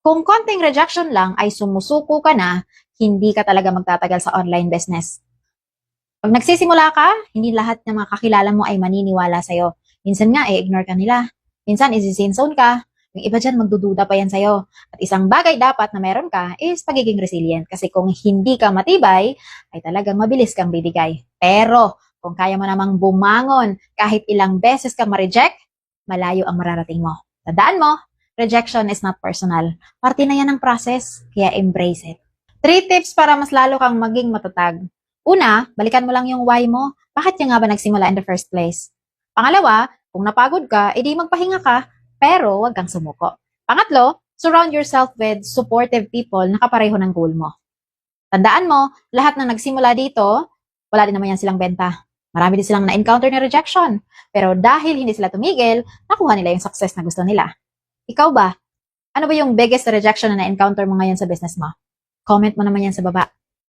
Kung konting rejection lang ay sumusuko ka na, hindi ka talaga magtatagal sa online business. Pag nagsisimula ka, hindi lahat ng mga kakilala mo ay maniniwala sa'yo. Minsan nga, i-ignore ka nila. Minsan, isi-sin zone ka. Yung iba dyan, magdududa pa yan sa'yo. At isang bagay dapat na meron ka is pagiging resilient. Kasi kung hindi ka matibay, ay talagang mabilis kang bibigay. Pero, kung kaya mo namang bumangon kahit ilang beses ka ma-reject, malayo ang mararating mo. Tandaan mo, rejection is not personal. Parte na yan ng process, kaya embrace it. 3 tips para mas lalo kang maging matatag. Una, balikan mo lang yung why mo. Bakit ka nga ba nagsimula in the first place? Pangalawa, kung napagod ka, edi magpahinga ka, pero huwag kang sumuko. Pangatlo, surround yourself with supportive people na kapareho ng goal mo. Tandaan mo, lahat ng nagsimula dito, wala din naman yan silang benta. Marami din silang na-encounter na rejection. Pero dahil hindi sila tumigil, nakuha nila yung success na gusto nila. Ikaw ba? Ano ba yung biggest rejection na na-encounter mo ngayon sa business mo? Comment mo naman yan sa baba.